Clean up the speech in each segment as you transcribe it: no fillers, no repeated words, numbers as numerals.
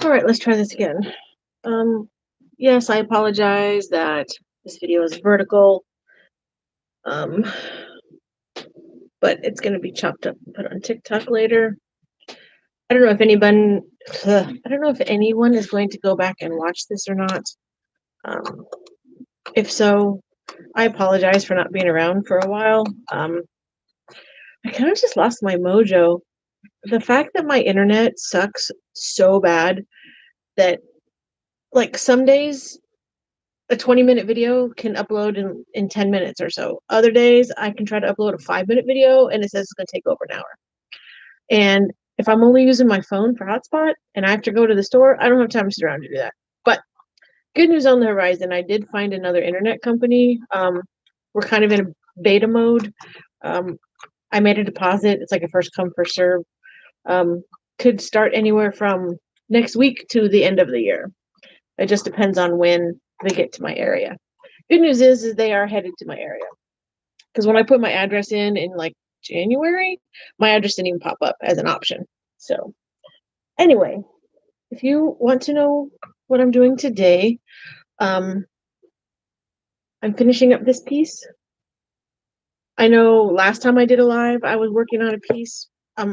All right, let's try this again. Um, yes, I apologize that this video is vertical, um, but it's going to be chopped up and put on TikTok later. I don't know if anyone is going to go back and watch this or not. Um, if so, I apologize for not being around for a while. I kind of just lost my mojo. The fact that my internet sucks so bad that, like, some days a 20-minute video can upload in 10 minutes or so. Other days, I can try to upload a 5-minute video and it says it's going to take over an hour. And if I'm only using my phone for hotspot and I have to go to the store, I don't have time to sit around to do that. But good news on the horizon, I did find another internet company. We're kind of in a beta mode. I made a deposit. It's like a first come, first serve. Could start anywhere from next week to the end of the year. It just depends on when they get to my area. Good news is they are headed to my area. Because when I put my address in like January, my address didn't even pop up as an option. So anyway, if you want to know what I'm doing today, I'm finishing up this piece. I know last time I did a live, I was working on a piece.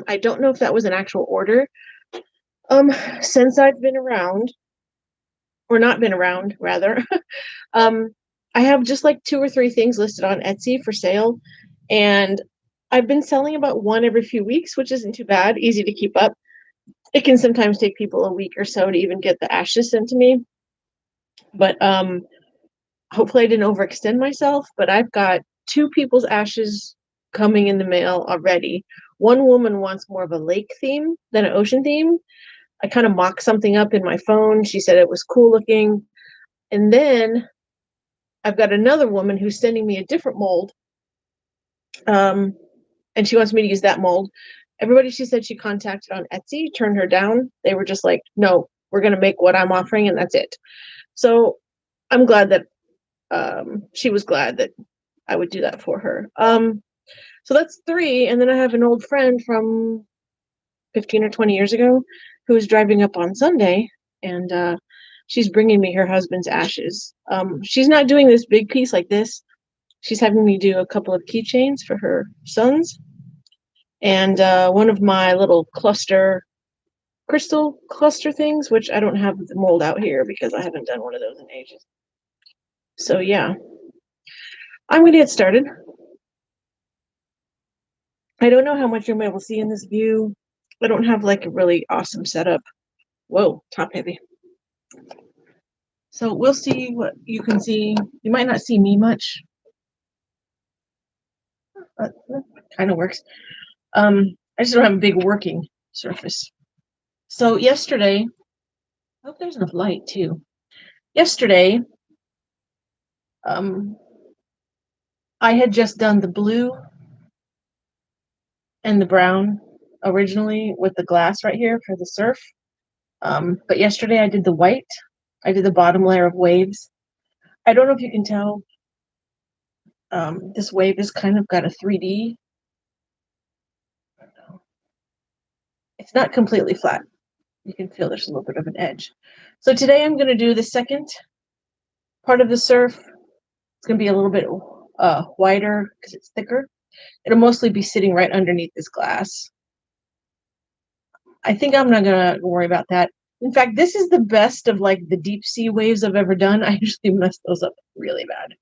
I don't know if that was an actual order. Since I've been around, or not been around, rather, I have just like 2 or 3 things listed on Etsy for sale, and I've been selling about one every few weeks, which isn't too bad, easy to keep up. It can sometimes take people a week or so to even get the ashes sent to me, but hopefully I didn't overextend myself, but I've got 2 people's ashes coming in the mail already. One woman wants more of a lake theme than an ocean theme. I kind of mocked something up in my phone. She said it was cool looking. And then I've got another woman who's sending me a different mold. And she wants me to use that mold. Everybody she said she contacted on Etsy turned her down. They were just like, no, we're going to make what I'm offering and that's it. So I'm glad that she was glad that I would do that for her. So that's 3. And then I have an old friend from 15 or 20 years ago who is driving up on Sunday, and she's bringing me her husband's ashes. She's not doing this big piece like this. She's having me do a couple of keychains for her sons, and one of my little crystal cluster things, which I don't have the mold out here because I haven't done one of those in ages. So yeah, I'm going to get started. I don't know how much you'll be able to see in this view. I don't have like a really awesome setup. Whoa, top heavy. So we'll see what you can see. You might not see me much, but that kind of works. I just don't have a big working surface. So yesterday, I hope there's enough light too. Yesterday, I had just done the blue and the brown originally with the glass right here for the surf. But yesterday I did the white. I did the bottom layer of waves. I don't know if you can tell. This wave has kind of got a 3D. It's not completely flat. You can feel there's a little bit of an edge. So today I'm going to do the second part of the surf. It's going to be a little bit wider because it's thicker. It'll mostly be sitting right underneath this glass. I think I'm not going to worry about that. In fact, this is the best of like the deep sea waves I've ever done. I usually mess those up really bad.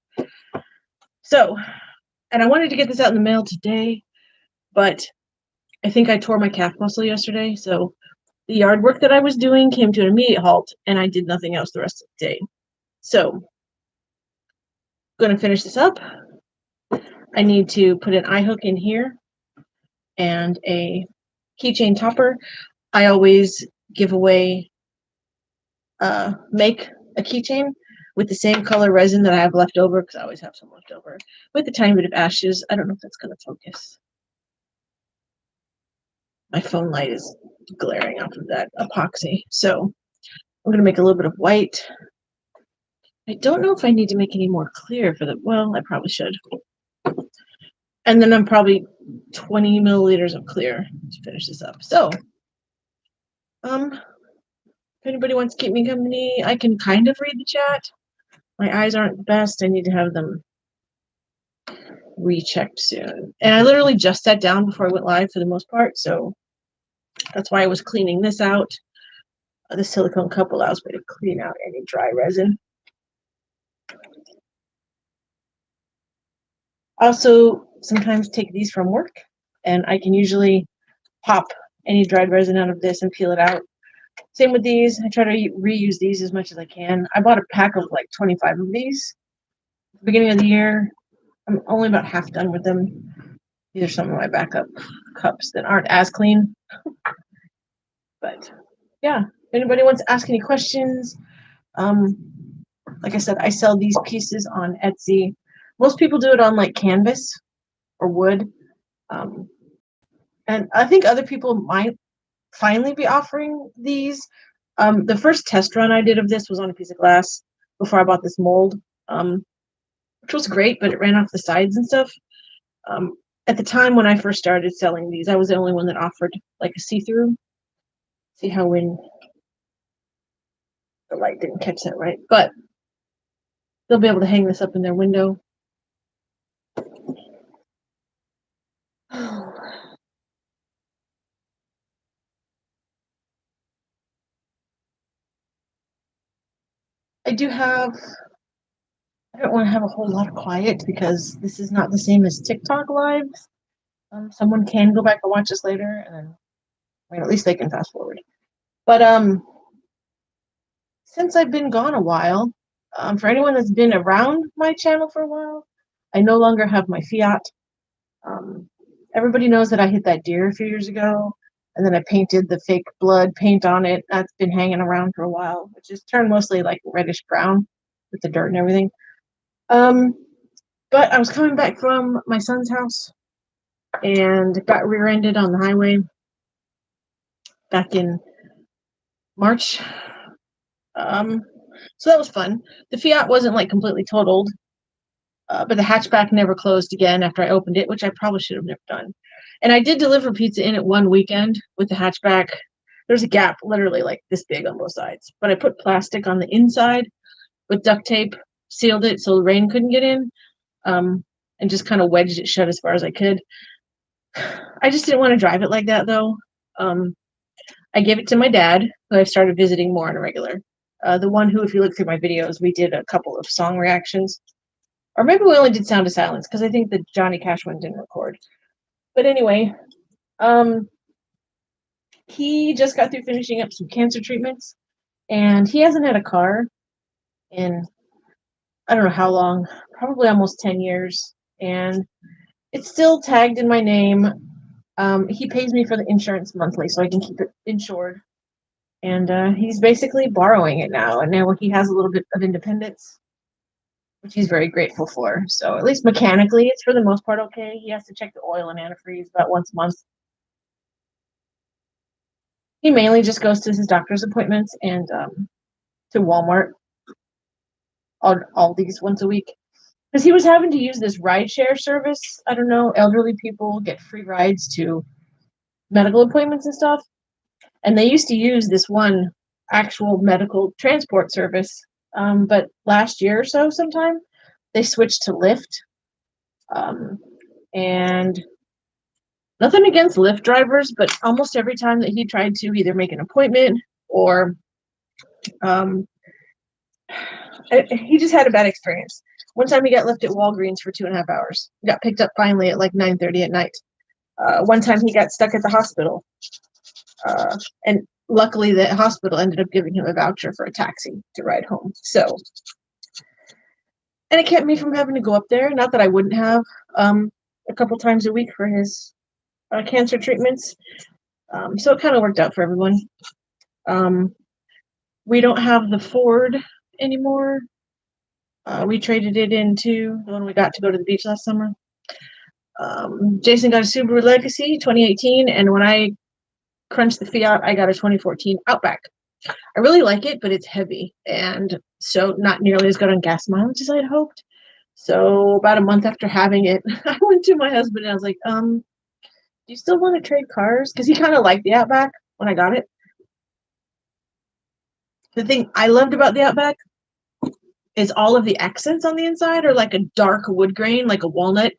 So, and I wanted to get this out in the mail today, but I think I tore my calf muscle yesterday. So the yard work that I was doing came to an immediate halt and I did nothing else the rest of the day. So I'm going to finish this up. I need to put an eye hook in here and a keychain topper. I always give away, make a keychain with the same color resin that I have left over because I always have some left over with a tiny bit of ashes. I don't know if that's going to focus. My phone light is glaring off of that epoxy. So I'm going to make a little bit of white. I don't know if I need to make any more clear for the, well, I probably should. And then I'm probably 20 milliliters of clear to finish this up. So, If anybody wants to keep me company, I can kind of read the chat. My eyes aren't the best. I need to have them rechecked soon. And I literally just sat down before I went live for the most part, so that's why I was cleaning this out. The silicone cup allows me to clean out any dry resin. I also sometimes take these from work, and I can usually pop any dried resin out of this and peel it out. Same with these. I try to reuse these as much as I can. I bought a pack of like 25 of these at the beginning of the year. I'm only about half done with them. These are some of my backup cups that aren't as clean. But yeah, if anybody wants to ask any questions, like I said, I sell these pieces on Etsy. Most people do it on like canvas or wood. And I think other people might finally be offering these. The first test run I did of this was on a piece of glass before I bought this mold, which was great, but it ran off the sides and stuff. At the time when I first started selling these, I was the only one that offered like a see-through. See how when the light didn't catch that right, but they'll be able to hang this up in their window. I don't want to have a whole lot of quiet because this is not the same as TikTok live. Someone can go back and watch this later, and then, I mean, at least they can fast forward. But since I've been gone a while, for anyone that's been around my channel for a while, I no longer have my Fiat. Everybody knows that I hit that deer a few years ago, and then I painted the fake blood paint on it. That's been hanging around for a while, which is turned mostly like reddish brown with the dirt and everything. But I was coming back from my son's house and got rear-ended on the highway back in March. So that was fun. The Fiat wasn't like completely totaled, but the hatchback never closed again after I opened it, which I probably should have never done. And I did deliver pizza in it one weekend with the hatchback. There's a gap literally like this big on both sides, but I put plastic on the inside with duct tape, sealed it so the rain couldn't get in, and just kind of wedged it shut as far as I could. I just didn't want to drive it like that though. I gave it to my dad, who I've started visiting more on a regular. The one who, if you look through my videos, we did a couple of song reactions. Or maybe we only did Sound of Silence, because I think the Johnny Cash one didn't record. But anyway, he just got through finishing up some cancer treatments, and he hasn't had a car in, I don't know how long, probably almost 10 years. And it's still tagged in my name. He pays me for the insurance monthly, so I can keep it insured. And he's basically borrowing it now, and now he has a little bit of independence, which he's very grateful for. So at least mechanically, it's for the most part okay. He has to check the oil and antifreeze about once a month. He mainly just goes to his doctor's appointments and to Walmart, all these once a week. Because he was having to use this rideshare service. I don't know, elderly people get free rides to medical appointments and stuff. And they used to use this one actual medical transport service. But last year or so sometime, they switched to Lyft. And nothing against Lyft drivers, but almost every time that he tried to either make an appointment or he just had a bad experience. One time he got left at Walgreens for 2.5 hours. He got picked up finally at like 9:30 at night. One time he got stuck at the hospital. And luckily the hospital ended up giving him a voucher for a taxi to ride home. So, and it kept me from having to go up there. Not that I wouldn't have a couple times a week for his cancer treatments. So it kind of worked out for everyone. We don't have the Ford anymore. We traded it into the one we got to go to the beach last summer. Jason got a Subaru Legacy 2018, and when I crunched the Fiat, I got a 2014 Outback. I really like it, but it's heavy, and so not nearly as good on gas mileage as I'd hoped. So about a month after having it, I went to my husband and I was like, do you still want to trade cars? Because he kind of liked the Outback when I got it. The thing I loved about the Outback is all of the accents on the inside are like a dark wood grain, like a walnut,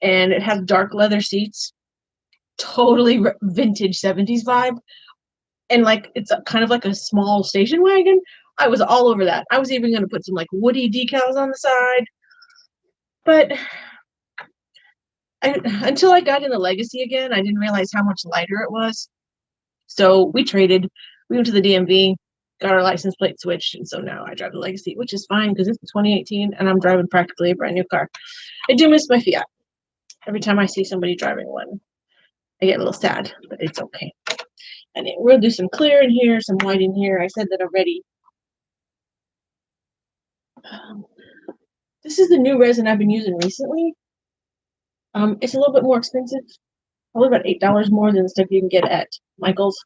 and it has dark leather seats. Totally vintage 70s vibe. And like it's kind of like a small station wagon. I was all over that. I was even going to put some like Woody decals on the side. But until I got in the Legacy again, I didn't realize how much lighter it was. So we traded. We went to the DMV, got our license plate switched, and so now I drive the Legacy, which is fine because it's 2018 and I'm driving practically a brand new car. I do miss my Fiat. Every time I see somebody driving one, I get a little sad, but it's okay. And we'll do some clear in here, some white in here. I said that already. This is the new resin I've been using recently. It's a little bit more expensive, probably about $8 more than the stuff you can get at Michael's.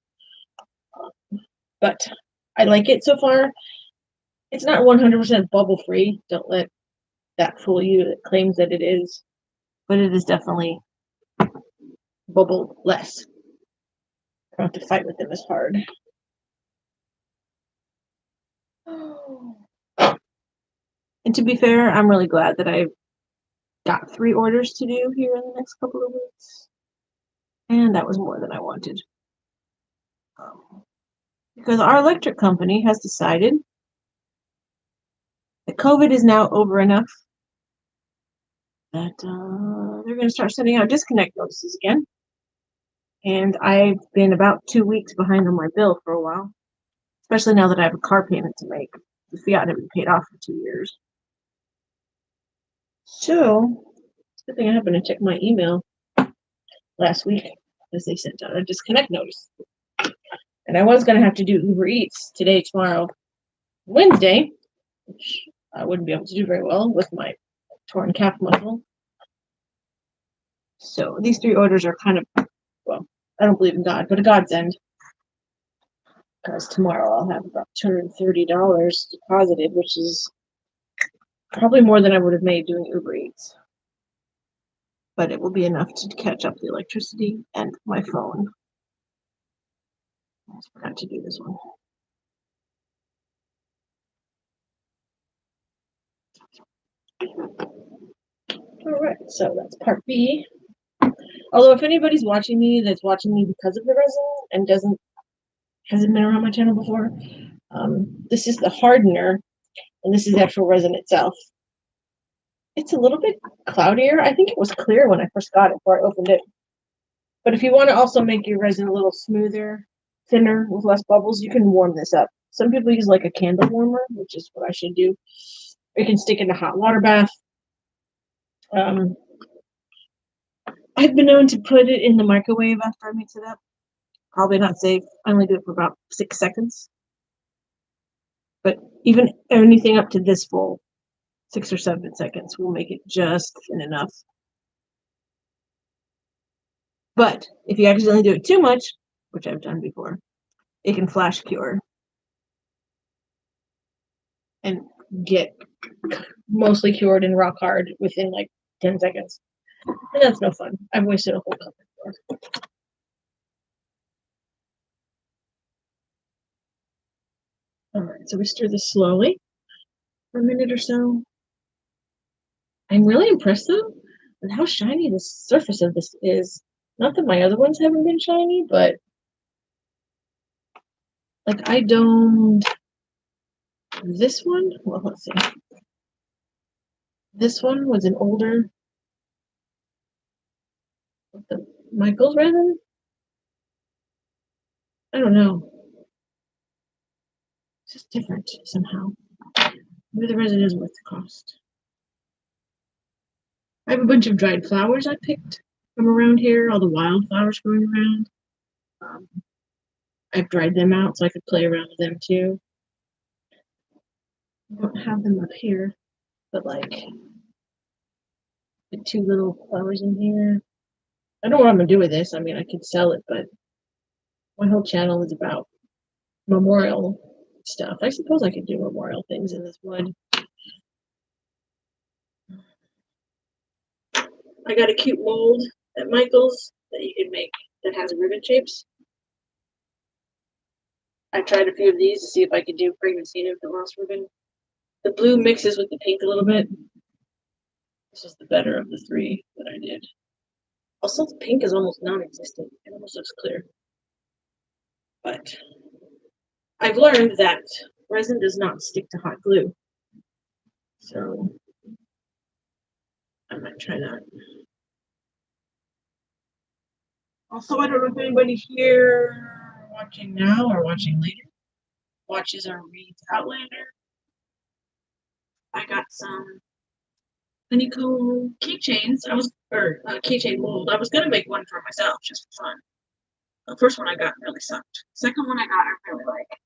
But I like it so far. It's not 100% bubble free. Don't let that fool you that claims that it is. But it is definitely bubble less. I don't have to fight with them as hard. And to be fair, I'm really glad that I've got 3 orders to do here in the next couple of weeks. And that was more than I wanted. Because our electric company has decided that COVID is now over enough that they're going to start sending out disconnect notices again. And I've been about 2 weeks behind on my bill for a while, especially now that I have a car payment to make. The Fiat had been paid off for 2 years. So, good thing I happened to check my email last week because they sent out a disconnect notice. And I was going to have to do Uber Eats today, tomorrow, Wednesday, which I wouldn't be able to do very well with my torn calf muscle. So these 3 orders are kind of, well, I don't believe in God, but a godsend. Because tomorrow I'll have about $230 deposited, which is probably more than I would have made doing Uber Eats. But it will be enough to catch up the electricity and my phone. I forgot to do this one. All right, so that's part B. Although if anybody's watching me that's watching me because of the resin and hasn't been around my channel before, this is the hardener, and this is the actual resin itself. It's a little bit cloudier. I think it was clear when I first got it before I opened it. But if you want to also make your resin a little smoother, thinner, with less bubbles, you can warm this up. Some people use like a candle warmer, which is what I should do. You can stick in a hot water bath. I've been known to put it in the microwave after I mix it up. Probably not safe. I only do it for about 6 seconds. But even anything up to this full, 6 or 7 seconds, will make it just thin enough. But if you accidentally do it too much, which I've done before, it can flash cure and get mostly cured and rock hard within like 10 seconds. And that's no fun. I've wasted a whole cup before. All right, so we stir this slowly for a minute or so. I'm really impressed though with how shiny the surface of this is. Not that my other ones haven't been shiny, but like I domed this one. Well, let's see. This one was an older the Michael's resin. I don't know. It's just different somehow. Maybe the resin is worth the cost. I have a bunch of dried flowers I picked from around here, all the wildflowers growing around. I've dried them out so I could play around with them too. I don't have them up here, but like the 2 little flowers in here. I don't know what I'm gonna do with this. I mean, I could sell it, but my whole channel is about memorial stuff. I suppose I could do memorial things in this wood. I got a cute mold at Michael's that you can make that has ribbon shapes. I tried a few of these to see if I could do pregnancy and infant loss ribbon. The blue mixes with the pink a little bit. This is the better of the three that I did. Also, the pink is almost non-existent. It almost looks clear. But I've learned that resin does not stick to hot glue. So I might try that. Also, I don't know if anybody here watching now or watching later watches or reads Outlander. I got some honeycomb keychains. Keychain mold. I was gonna make one for myself just for fun. The first one I got really sucked. Second one I got I really like.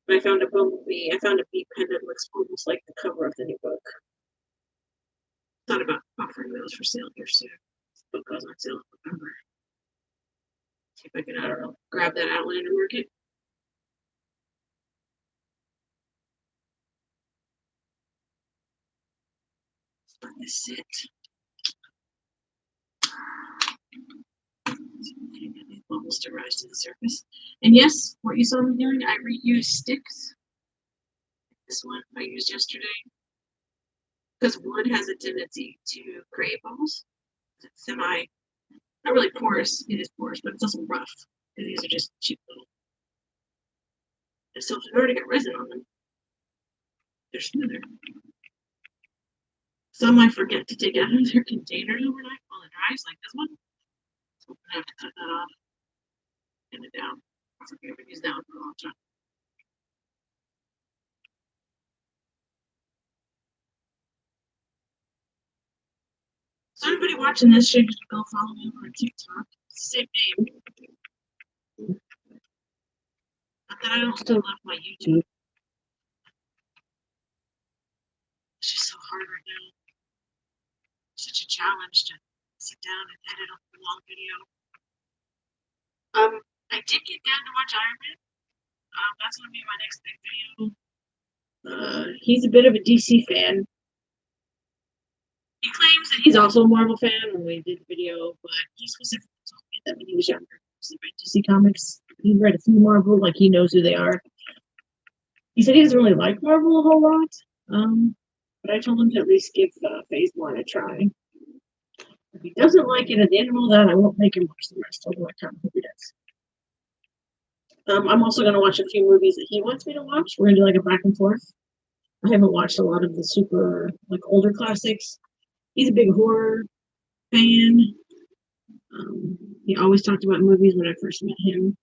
But I found a bumblebee. I found a bee pen that looks almost like the cover of the new book. Thought about offering those for sale here soon. This book goes on sale in November. See if I can, I don't know, grab that Outlander market. Let this sit. These bubbles to rise to the surface. And yes, what you saw me doing, I reuse sticks. This one I used yesterday. Because wood has a tendency to create bubbles. It's not really porous. It is porous, but it's also rough. And these are just cheap little. And so if you've already got resin on them, they're smoother. Some I forget to take out of their containers overnight while it dries, like this one. So I'm gonna have to cut that off. Pin it down. I forget I've used that one for a long time. So anybody watching this should go follow me over on TikTok. Same name. Not that I don't still love my YouTube. It's just so hard right now. Such a challenge to sit down and edit a long video. I did get down to watch Iron Man. That's gonna be my next big video. He's a bit of a DC fan. He claims that he's also a Marvel fan when we did the video, but he specifically told me that when he was younger, he read DC comics. He read a few Marvel, like he knows who they are. He said he doesn't really like Marvel a whole lot, but I told him to at least give Phase 1 a try. If he doesn't like it at the end of all that, I won't make him watch the rest. I'll watch how he does. I'm also going to watch a few movies that he wants me to watch. We're going to do like a back and forth. I haven't watched a lot of the super, like, older classics. He's a big horror fan. He always talked about movies when I first met him.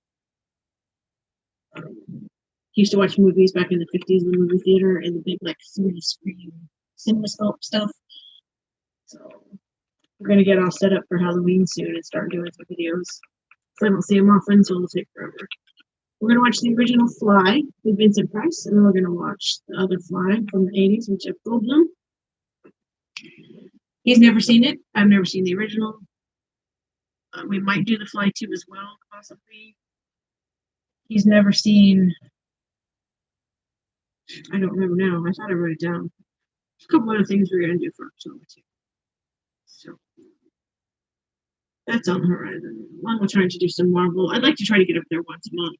He used to watch movies back in the 50s in the movie theater and the big, like, 3D screen CinemaScope stuff. So we're going to get all set up for Halloween soon and start doing some videos. If I don't see him often, so it'll take forever. We're going to watch the original Fly with Vincent Price, and then we're going to watch the other Fly from the 80s with Jeff Goldblum. He's never seen it. I've never seen the original. We might do the Fly 2 as well, possibly. He's never seen. I don't remember now. I thought I wrote it down. There's a couple other things we're going to do for October 2. So that's on the horizon. Along with trying to do some Marvel. I'd like to try to get up there once a month.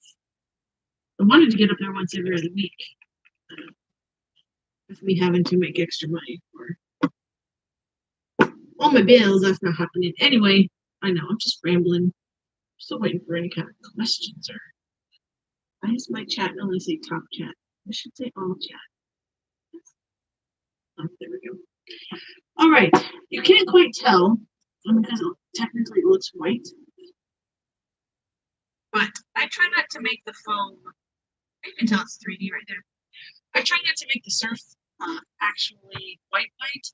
I wanted to get up there once every other week. With me having to make extra money for all my bills, that's not happening. Anyway, I know, I'm just rambling. I'm still waiting for any kind of questions or why is my chat only say top chat? I should say all chat. Oh, there we go. All right, you can't quite tell because technically it looks white, but I try not to make the foam. You can tell it's 3D right there. I try not to make the surf actually white.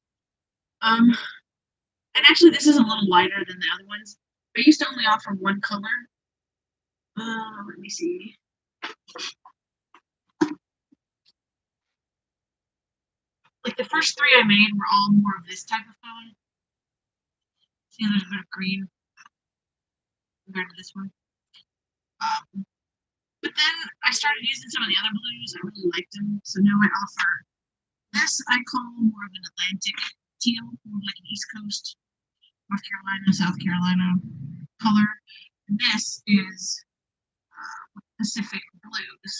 And actually this is a little lighter than the other ones. I used to only offer one color. Let me see. Like the first three I made were all more of this type of color. See, there's a bit of green compared to this one. But then I started using some of the other blues. I really liked them. So now I offer this I call more of an Atlantic teal, more like an East Coast, North Carolina, South Carolina color. And this is Pacific blues.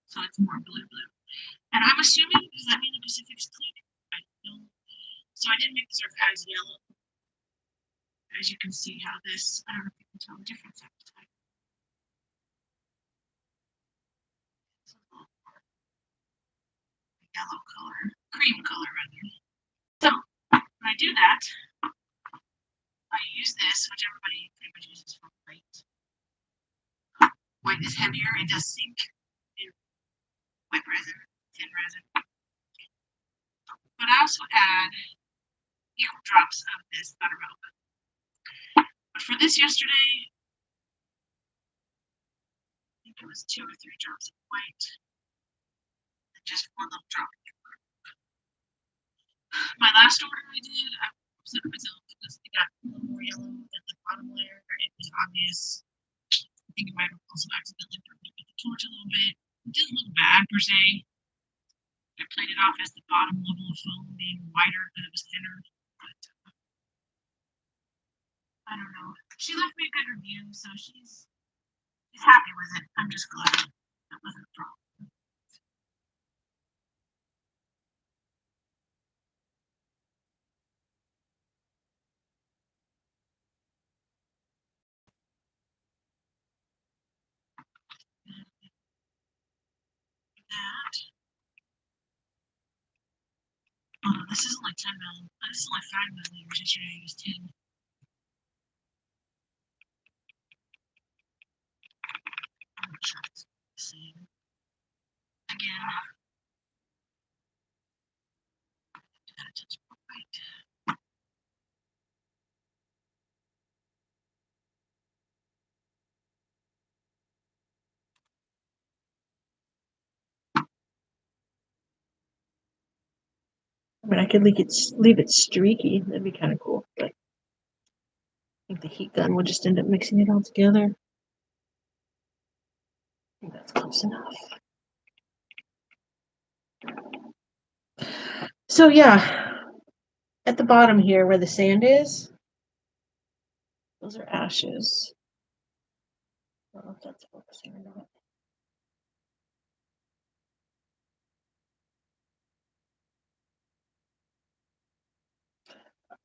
So it's more blue. And I'm assuming, does that mean the Pacific's cleaner? I don't know. So I did make this as yellow. As you can see how this, I don't know if you can tell the difference at the time. Yellow color, cream color rather. So when I do that, I use this, which everybody pretty much uses for white. White is heavier, it does sink in white resin, thin resin. But I also add equal drops of this buttermilk. But for this yesterday, I think it was 2 or 3 drops of white and just 1 little drop of sugar. My last order I did, I was upset with myself because it got a little more yellow than the bottom layer. It was obvious. I think I might have also accidentally burned it with the torch a little bit. It didn't look bad per se. I played it off as the bottom level of foam being wider, but it was thinner. But I don't know. She left me a good review, so she's happy with it. I'm just glad that wasn't a problem. That. Oh no, this isn't like 10 mil. This is like 5 milliliters. Yesterday I used 10. I'm not sure if it's the same. Again, add a touch more white. I mean, I could leave it streaky. That'd be kind of cool. But I think the heat gun will just end up mixing it all together. I think that's close enough. So yeah, at the bottom here where the sand is, those are ashes. I don't know if that's focusing or not.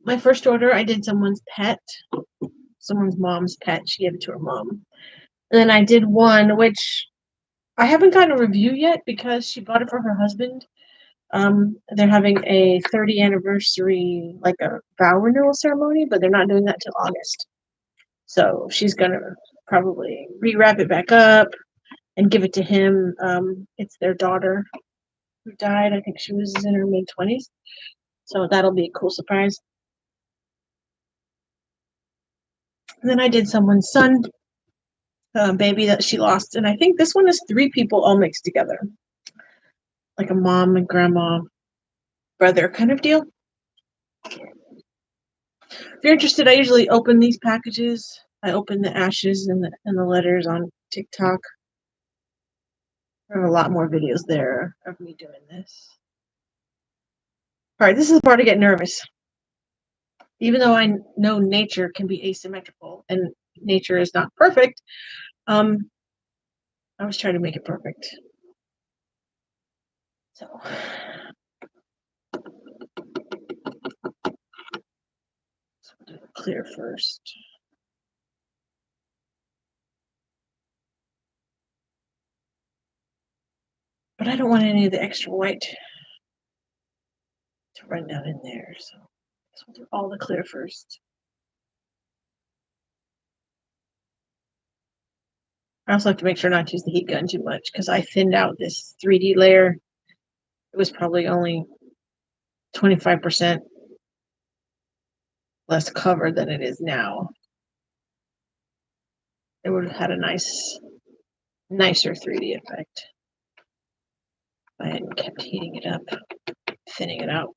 My first order, I did someone's mom's pet. She gave it to her mom. And then I did one, which I haven't gotten a review yet because she bought it for her husband. They're having a 30th anniversary, like a vow renewal ceremony, but they're not doing that till August. So she's gonna probably rewrap it back up and give it to him. It's their daughter who died. I think she was in her mid-20s. So that'll be a cool surprise. And then I did someone's son, baby that she lost. And I think this one is 3 people all mixed together. Like a mom and grandma, brother kind of deal. If you're interested, I usually open these packages. I open the ashes and the letters on TikTok. There are a lot more videos there of me doing this. All right, this is the part I get nervous. Even though I know nature can be asymmetrical and nature is not perfect, I was trying to make it perfect. So we'll do the clear first. But I don't want any of the extra white to run down in there, so we'll do all the clear first. I also have to make sure not to use the heat gun too much because I thinned out this 3D layer. It was probably only 25% less covered than it is now. It would have had a nicer 3D effect if I hadn't kept heating it up, thinning it out.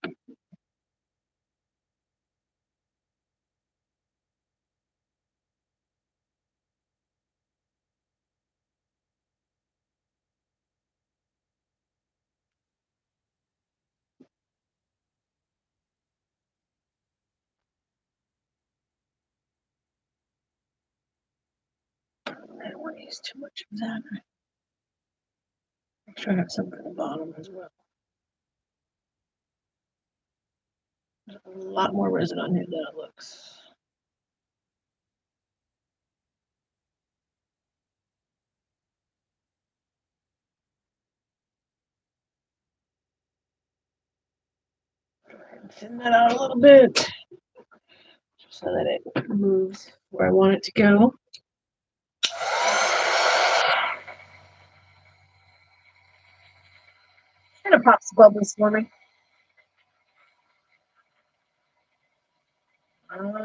I don't want use too much of that. Make sure I have some for the bottom as well. There's a lot more resin on here than it looks. Thin that out a little bit so that it moves where I want it to go. Kind of pops bubbles for me.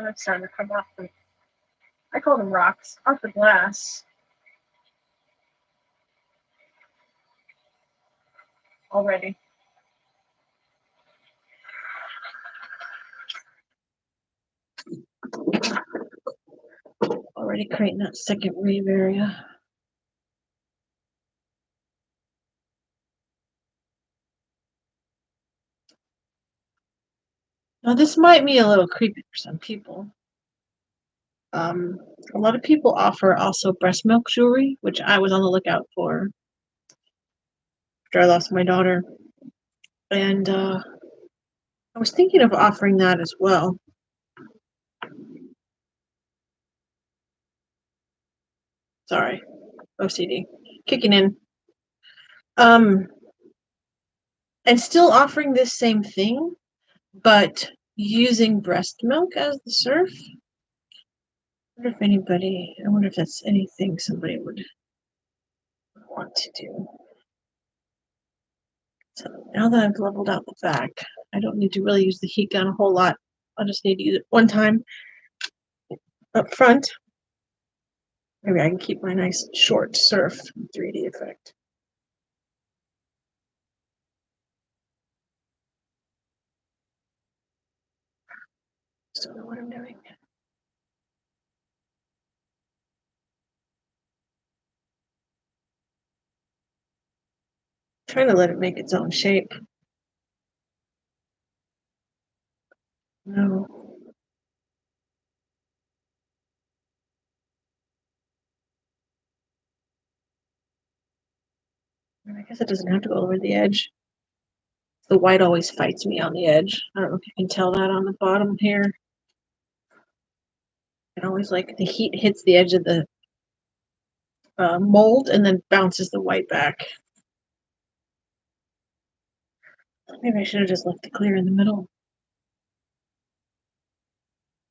It's starting to come off the, I call them rocks, off the glass already. Already creating that second wave area. Now this might be a little creepy for some people. A lot of people offer also breast milk jewelry, which I was on the lookout for after I lost my daughter. And I was thinking of offering that as well. Sorry, OCD kicking in. And still offering this same thing, but using breast milk as the surf. I wonder if that's anything somebody would want to do. So now that I've leveled out the back, I don't need to really use the heat gun a whole lot. I'll just need to use it one time up front. Maybe I can keep my nice short surf 3D effect. Just don't know what I'm doing. Trying to let it make its own shape. No. I guess it doesn't have to go over the edge. The white always fights me on the edge. I don't know if you can tell that on the bottom here. It always like the heat hits the edge of the mold and then bounces the white back. Maybe I should have just left it clear in the middle.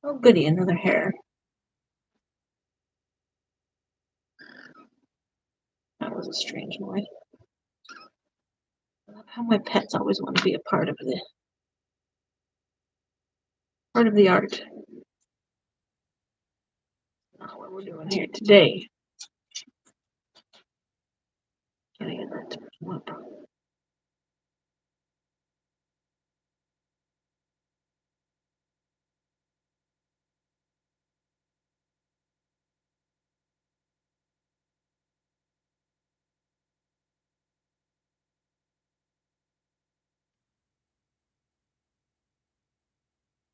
Oh goody, another hair. That was a strange noise. I love how my pets always want to be a part of the art. Not what we're doing here today. Can I get that to come up?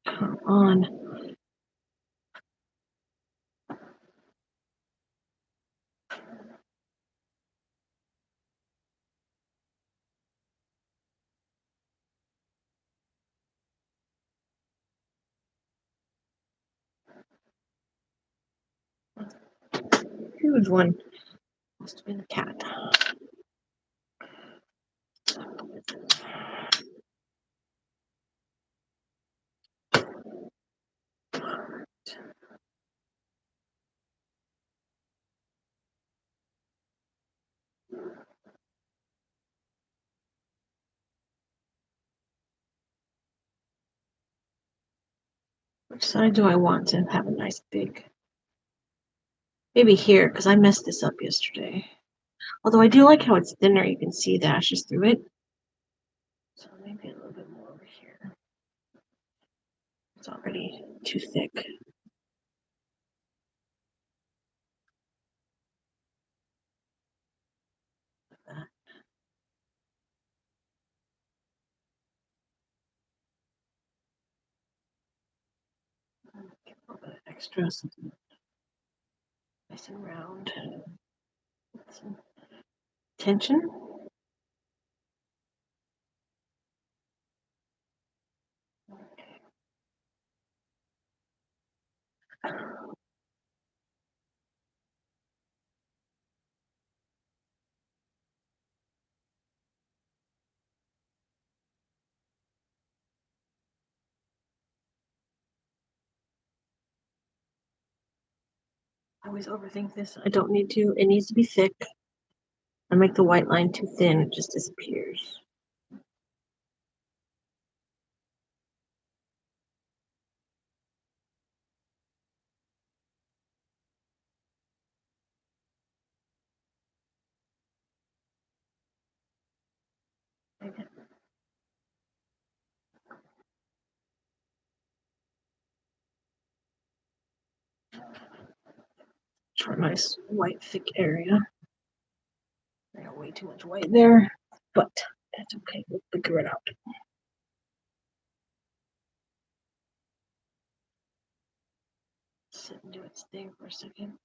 Come on. Huge one. Must have been the cat. Which side do I want to have a nice big? Maybe here, because I messed this up yesterday. Although I do like how it's thinner, you can see the ashes through it. So maybe a little bit more over here. It's already too thick. Like that. Get a little bit extra, something nice and round. attention. I always overthink this. I don't need to. It needs to be thick. I make the white line too thin, it just disappears. Okay. For a nice white thick area. I got way too much white there, but that's okay. We'll figure it out. Sit and do its thing for a second.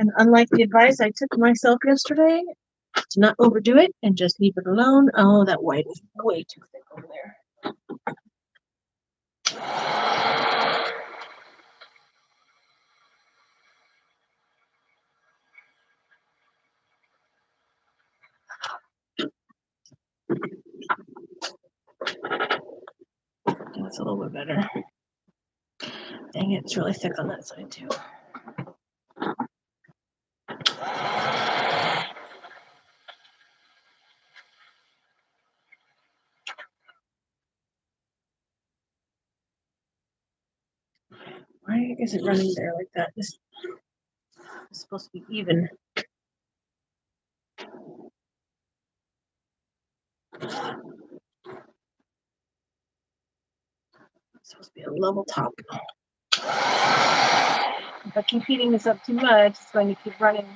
And unlike the advice I took myself yesterday, to not overdo it and just leave it alone. Oh, that white is way too thick over there. That's a little bit better. Dang it, it's really thick on that side too. Why is it running there like that? This is supposed to be even. It's supposed to be a level top. If I keep heating this up too much, it's going to keep running.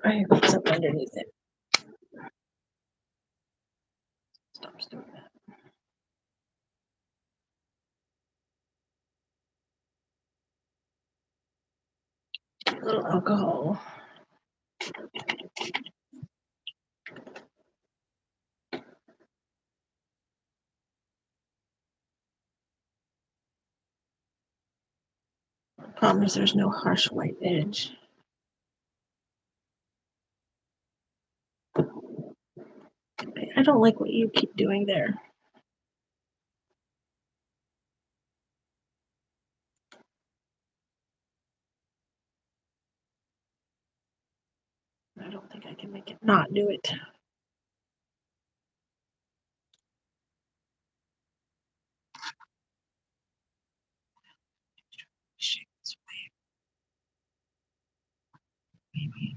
I have what's up underneath it. Stop doing that. A little alcohol. The problem is there's no harsh white edge. I don't like what you keep doing there. I don't think I can make it not do it. Shake this way. Maybe.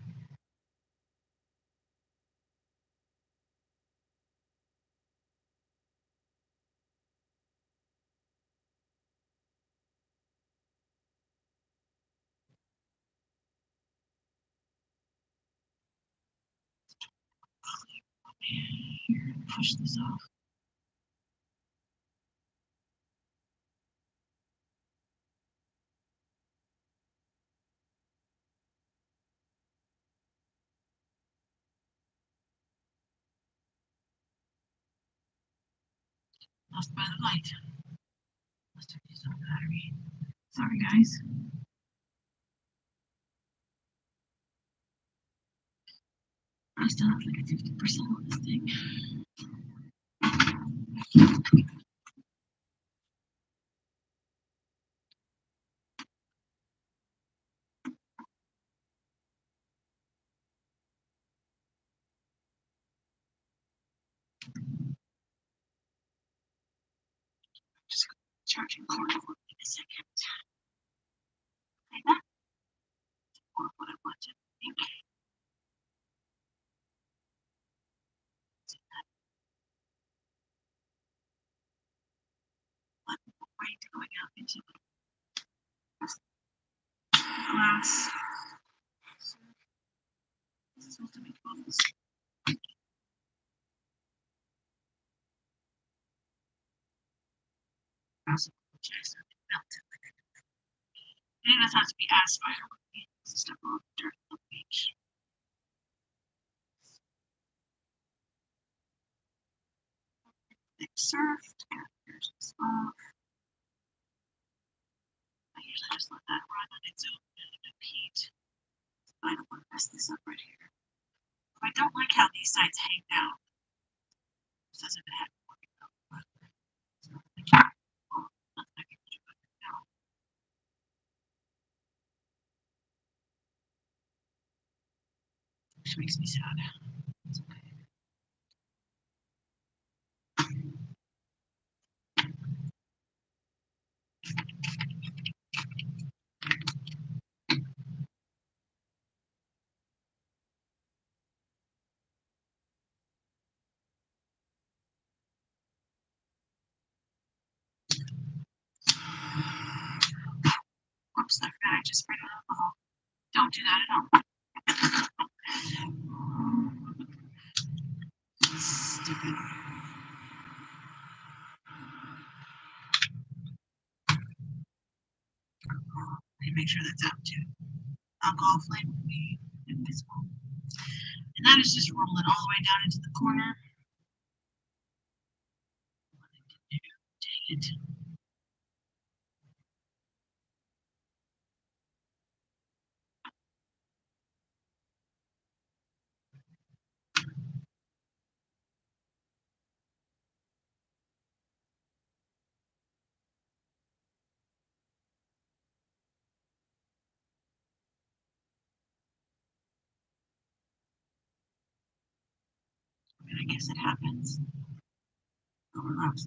Push this off. Lost by the light. Must have used up battery. Sorry, guys. I still have like a 50% on this thing. Just charging cord for a second. Like that. Or what I want. glass. This is supposed to make bubbles. I also apologize that it melted. It doesn't have to be as spider webby. Step on the dirt on the beach. Surf. Here's this off. I usually just let that run on its own heat. I don't want to mess this up right here. I don't like how these sides hang down. It doesn't have to work out. Which makes me sad. It's okay. Whoops, I forgot I just sprayed on alcohol. Don't do that at all. Stupid. Make sure that's out too. Alcohol flame will be invisible. And that is just rolling all the way down into the corner. Dang it. I mean, I guess it happens. Overlaps.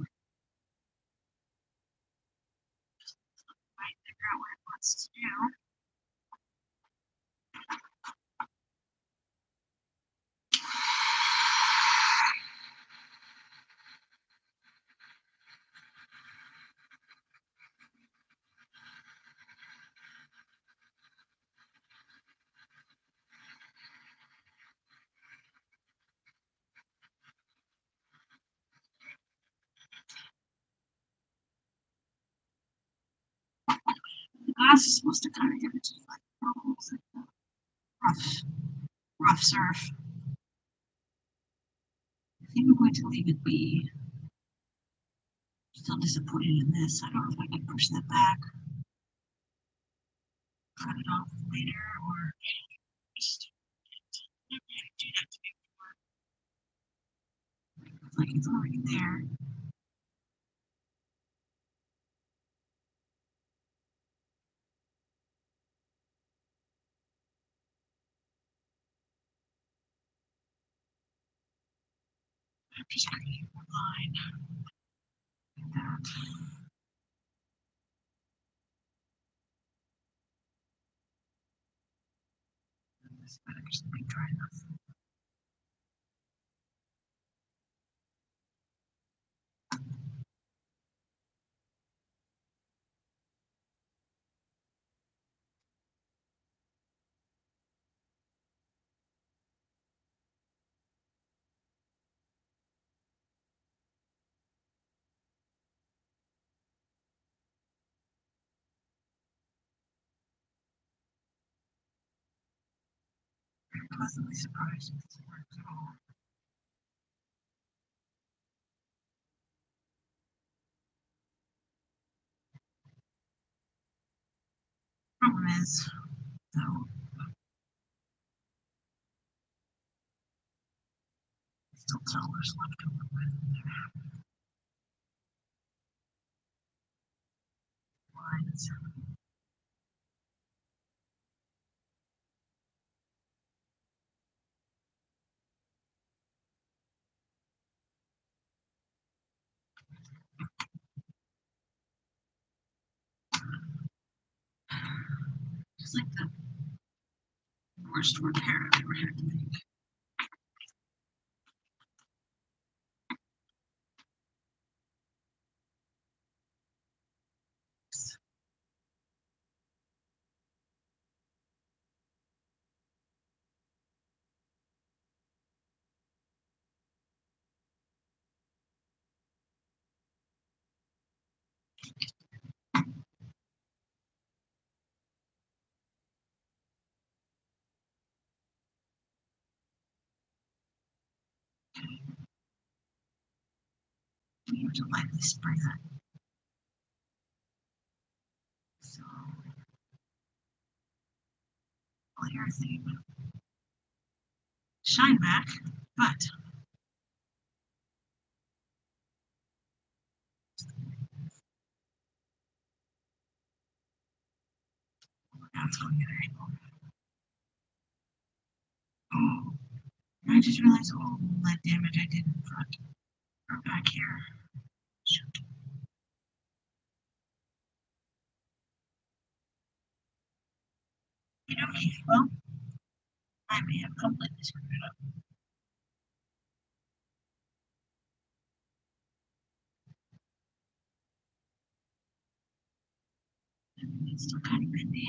Right, figure out what it wants to do. The glass is supposed to kind of give it to you like bubbles and rough surf. I think I'm going to leave it be. Still disappointed in this. I don't know if I can push that back. Cut it off later or just do that to me. It's like it's already there. I'm just creating a line like that. And this better just be dry enough. I'm pleasantly surprised if this works at all. Problem is, though, still tell there's leftover with lines. Just like the worst repair I've ever had to make. you to lightly spray that. So, clear thing. Shine back, but that's going at an angle. Oh, I just realized all that damage I did in front or back here. Shoot. Okay, well, I may have completely screwed it up. It's still kind of bendy.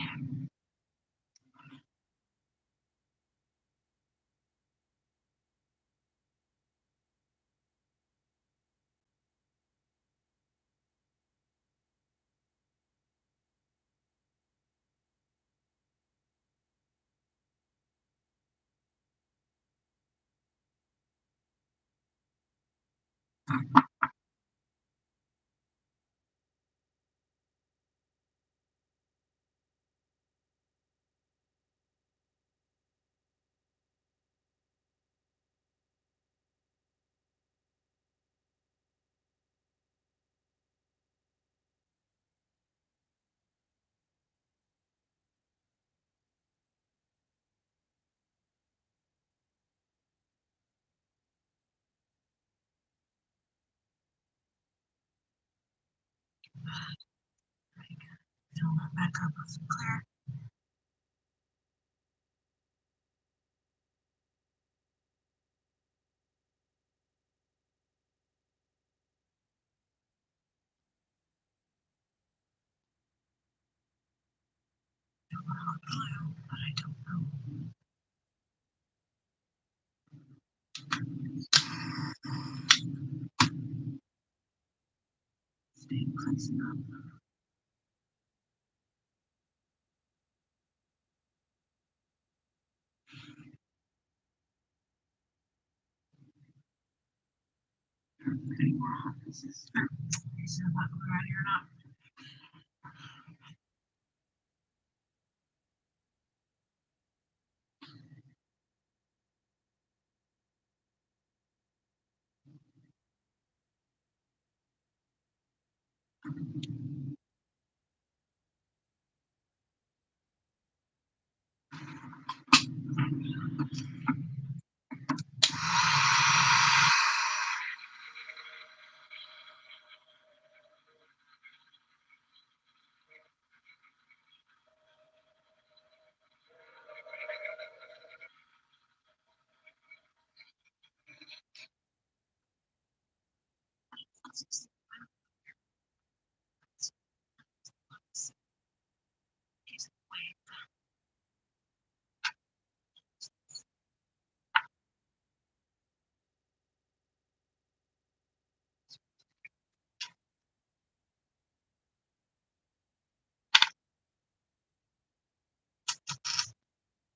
Fill that back up with clear. Fill it hot glue, but I don't know. Staying close enough. Any more hot pieces? Is there hot glue out here or not?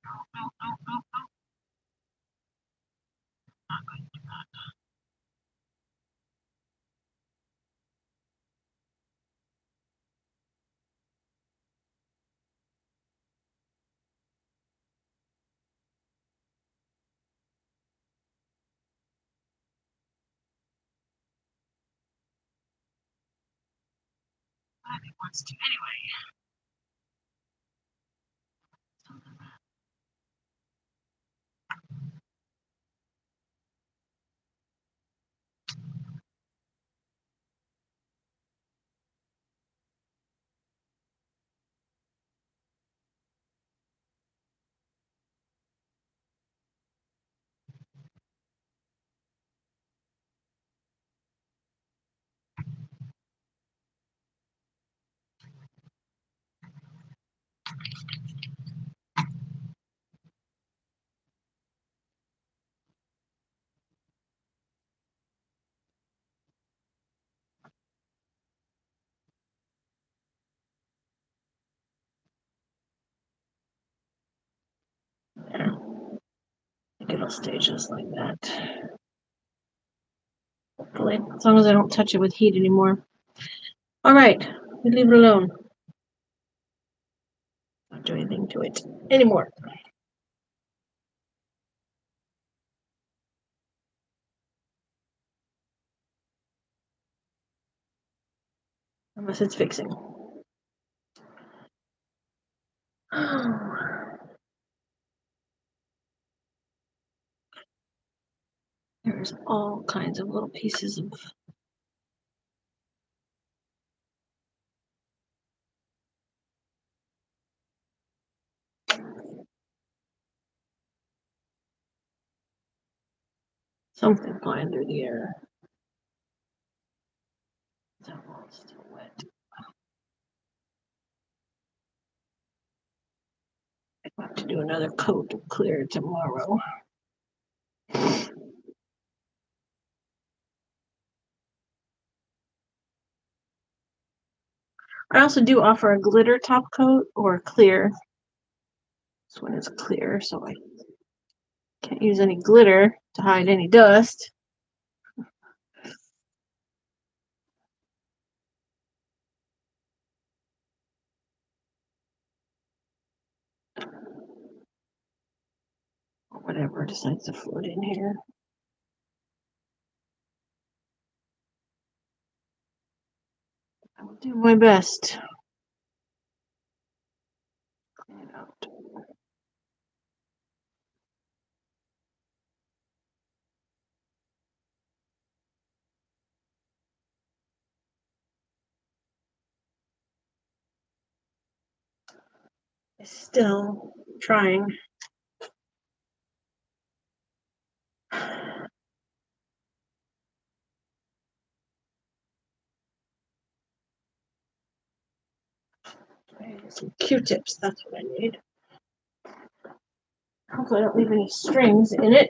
No. Not going to do that. But it wants to anyway. There. I think it'll stay just like that. As long as I don't touch it with heat anymore. All right, we leave it alone. Not do anything to it anymore. Unless it's fixing. There's all kinds of little pieces of something flying through the air. It's almost wet. I have to do another coat of clear tomorrow. I also do offer a glitter top coat or clear. This one is clear, so I can't use any glitter to hide any dust. Or whatever decides to float in here. I will do my best. Clean it out. Still trying. Some Q-tips, that's what I need. Hopefully I don't leave any strings in it.